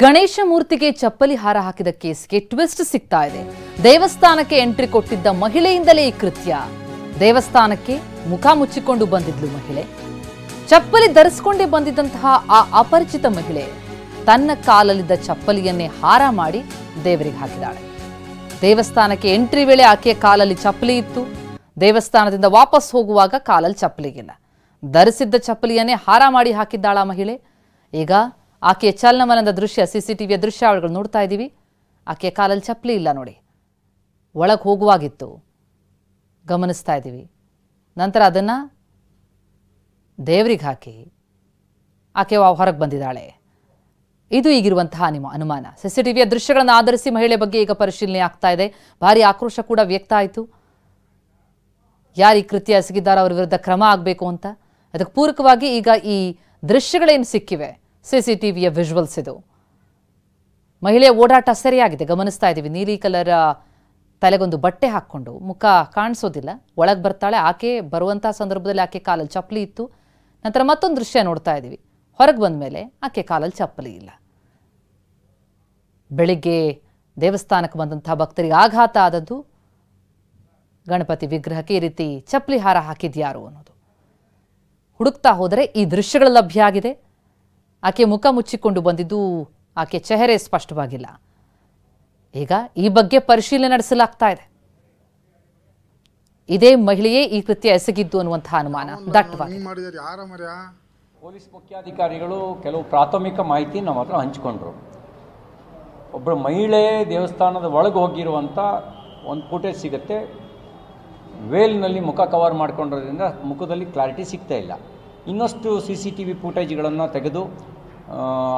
ಗಣೇಶ ಮೂರ್ತಿಗೆ ಚಪ್ಪಲಿ ಹಾರ ಹಾಕಿದ ಕೇಸ್ಗೆ ಟ್ವಿಸ್ಟ್ ಸಿಗ್ತಾ ಇದೆ. ದೇವಸ್ಥಾನಕ್ಕೆ ಎಂಟ್ರಿ ಕೊಟ್ಟಿದ್ದ ಮಹಿಳೆಯಿಂದಲೇ ಈ ಕೃತ್ಯ. ದೇವಸ್ಥಾನಕ್ಕೆ ಮುಖ ಮುಚ್ಚಿಕೊಂಡು ಬಂದಿದ್ಲು ಮಹಿಳೆ. ಚಪ್ಪಲಿ ಧರಿಸಿಕೊಂಡೇ ಬಂದಿದ್ದಂತಹ ಆ ಅಪರಿಚಿತ ಮಹಿಳೆ ತನ್ನ ಕಾಲಲ್ಲಿದ್ದ ಚಪ್ಪಲಿಯನ್ನೇ ಹಾರ ಮಾಡಿ ದೇವರಿಗೆ ಹಾಕಿದಾಳೆ. ದೇವಸ್ಥಾನಕ್ಕೆ ಎಂಟ್ರಿ ವೇಳೆ ಆಕೆಯ ಕಾಲಲ್ಲಿ ಚಪ್ಪಲಿ ಇತ್ತು. ದೇವಸ್ಥಾನದಿಂದ ವಾಪಸ್ ಹೋಗುವಾಗ ಕಾಲಲ್ಲಿ ಚಪ್ಪಲಿಗಿಲ್ಲ. ಧರಿಸಿದ್ದ ಚಪ್ಪಲಿಯನ್ನೇ ಹಾರ ಮಾಡಿ ಹಾಕಿದ್ದಾಳ ಮಹಿಳೆ. ಈಗ ಆಕೆಯ ಚಲನವಲನದ ದೃಶ್ಯ, ಸಿಸಿಟಿವಿಯ ದೃಶ್ಯಾವಳಿಗಳು ನೋಡ್ತಾ ಇದ್ದೀವಿ. ಆಕೆಯ ಕಾಲಲ್ಲಿ ಚಪ್ಪಲಿ ಇಲ್ಲ ನೋಡಿ, ಒಳಗೆ ಹೋಗುವಾಗಿತ್ತು, ಗಮನಿಸ್ತಾ ಇದ್ದೀವಿ. ನಂತರ ಅದನ್ನು ದೇವರಿಗೆ ಹಾಕಿ ಆಕೆ ಹೊರಗೆ ಬಂದಿದ್ದಾಳೆ. ಇದು ಈಗಿರುವಂತಹ ಅನುಮಾನ. ಸಿಸಿಟಿವಿಯ ದೃಶ್ಯಗಳನ್ನು ಆಧರಿಸಿ ಮಹಿಳೆ ಬಗ್ಗೆ ಈಗ ಪರಿಶೀಲನೆ ಆಗ್ತಾ ಇದೆ. ಭಾರಿ ಆಕ್ರೋಶ ಕೂಡ ವ್ಯಕ್ತ ಆಯಿತು. ಯಾರು ಈ ಕೃತ್ಯ ಎಸಗಿದ್ದಾರೋ ಅವರ ವಿರುದ್ಧ ಕ್ರಮ ಆಗಬೇಕು ಅಂತ. ಅದಕ್ಕೆ ಪೂರಕವಾಗಿ ಈಗ ಈ ದೃಶ್ಯಗಳೇನು ಸಿಕ್ಕಿವೆ, ಸಿಸಿಟಿವಿಯ ವಿಜುವಲ್ಸ್ ಇದು. ಮಹಿಳೆಯ ಓಡಾಟ ಸರಿಯಾಗಿದೆ, ಗಮನಿಸ್ತಾ ಇದ್ದೀವಿ. ನೀಲಿ ಕಲರ್ ತಲೆಗೊಂದು ಬಟ್ಟೆ ಹಾಕ್ಕೊಂಡು, ಮುಖ ಕಾಣಿಸೋದಿಲ್ಲ, ಒಳಗೆ ಬರ್ತಾಳೆ. ಆಕೆ ಬರುವಂತಹ ಸಂದರ್ಭದಲ್ಲಿ ಆಕೆ ಕಾಲಲ್ಲಿ ಚಪ್ಪಲಿ ಇತ್ತು. ನಂತರ ಮತ್ತೊಂದು ದೃಶ್ಯ ನೋಡ್ತಾ ಇದ್ದೀವಿ. ಹೊರಗೆ ಬಂದ ಮೇಲೆ ಆಕೆ ಕಾಲಲ್ಲಿ ಚಪ್ಪಲಿ ಇಲ್ಲ. ಬೆಳಿಗ್ಗೆ ದೇವಸ್ಥಾನಕ್ಕೆ ಬಂದಂತಹ ಭಕ್ತರಿಗೆ ಆಘಾತ ಆದದ್ದು. ಗಣಪತಿ ವಿಗ್ರಹಕ್ಕೆ ಈ ರೀತಿ ಚಪ್ಪಲಿ ಹಾರ ಹಾಕಿದ್ಯಾರು ಅನ್ನೋದು ಹುಡುಕ್ತಾ ಹೋದರೆ ಈ ದೃಶ್ಯಗಳು ಲಭ್ಯ ಆಗಿದೆ. ಆಕೆ ಮುಖ ಮುಚ್ಚಿಕೊಂಡು ಬಂದಿದ್ದು, ಆಕೆ ಚೆಹರೆ ಸ್ಪಷ್ಟವಾಗಿಲ್ಲ. ಈಗ ಈ ಬಗ್ಗೆ ಪರಿಶೀಲನೆ ನಡೆಸಲಾಗ್ತಾ ಇದೆ. ಇದೇ ಮಹಿಳೆಯೇ ಈ ಕೃತ್ಯ ಎಸಗಿದ್ದು ಅನ್ನುವಂತಹ ಅನುಮಾನ ದಟ್ಟವಾಗಿದೆ. ಪೊಲೀಸ್ ಮುಖ್ಯಾಧಿಕಾರಿಗಳು ಕೆಲವು ಪ್ರಾಥಮಿಕ ಮಾಹಿತಿ ನಮ್ಮ ಹತ್ರ ಹಂಚಿಕೊಂಡ್ರು. ಒಬ್ಬರು ಮಹಿಳೆ ದೇವಸ್ಥಾನದ ಒಳಗೆ ಹೋಗಿರುವಂಥ ಒಂದು ಫುಟೇಜ್ ಸಿಗುತ್ತೆ. ವೇಲ್ನಲ್ಲಿ ಮುಖ ಕವರ್ ಮಾಡ್ಕೊಂಡಿರೋದ್ರಿಂದ ಮುಖದಲ್ಲಿ ಕ್ಲಾರಿಟಿ ಸಿಗ್ತಾ ಇಲ್ಲ. ಇನ್ನಷ್ಟು CCTV ಫುಟೇಜ್ಗಳನ್ನು ತೆಗೆದು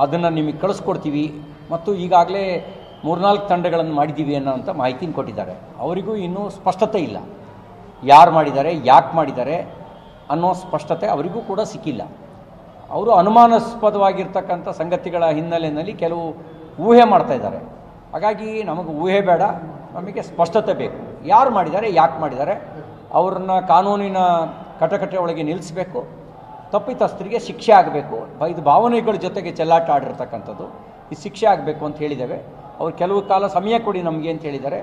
ಅದನ್ನು ನಿಮಗೆ ಕಳಿಸ್ಕೊಡ್ತೀವಿ. ಮತ್ತು ಈಗಾಗಲೇ 3-4 ತಂಡಗಳನ್ನು ಮಾಡಿದ್ದೀವಿ ಅನ್ನೋಂಥ ಮಾಹಿತಿನ ಕೊಟ್ಟಿದ್ದಾರೆ. ಅವರಿಗೂ ಇನ್ನೂ ಸ್ಪಷ್ಟತೆ ಇಲ್ಲ, ಯಾರು ಮಾಡಿದ್ದಾರೆ, ಯಾಕೆ ಮಾಡಿದ್ದಾರೆ ಅನ್ನೋ ಸ್ಪಷ್ಟತೆ ಅವರಿಗೂ ಕೂಡ ಸಿಕ್ಕಿಲ್ಲ. ಅವರು ಅನುಮಾನಾಸ್ಪದವಾಗಿರ್ತಕ್ಕಂಥ ಸಂಗತಿಗಳ ಹಿನ್ನೆಲೆಯಲ್ಲಿ ಕೆಲವು ಊಹೆ ಮಾಡ್ತಾ ಇದ್ದಾರೆ. ಹಾಗಾಗಿ ನಮಗೆ ಊಹೆ ಬೇಡ, ನಮಗೆ ಸ್ಪಷ್ಟತೆ ಬೇಕು. ಯಾರು ಮಾಡಿದ್ದಾರೆ, ಯಾಕೆ ಮಾಡಿದ್ದಾರೆ, ಅವ್ರನ್ನ ಕಾನೂನಿನ ಕಟಕಟೆ ಒಳಗೆ ನಿಲ್ಲಿಸಬೇಕು. ತಪ್ಪಿತಸ್ಥರಿಗೆ ಶಿಕ್ಷೆ ಆಗಬೇಕು. ಇದು ಭಾವನೆಗಳ ಜೊತೆಗೆ ಚೆಲ್ಲಾಟ ಆಡಿರ್ತಕ್ಕಂಥದ್ದು. ಈ ಶಿಕ್ಷೆ ಆಗಬೇಕು ಅಂತ ಹೇಳಿದ್ದೇವೆ. ಅವ್ರು ಕೆಲವು ಕಾಲ ಸಮಯ ಕೊಡಿ ನಮಗೆ ಅಂತ ಹೇಳಿದ್ದಾರೆ.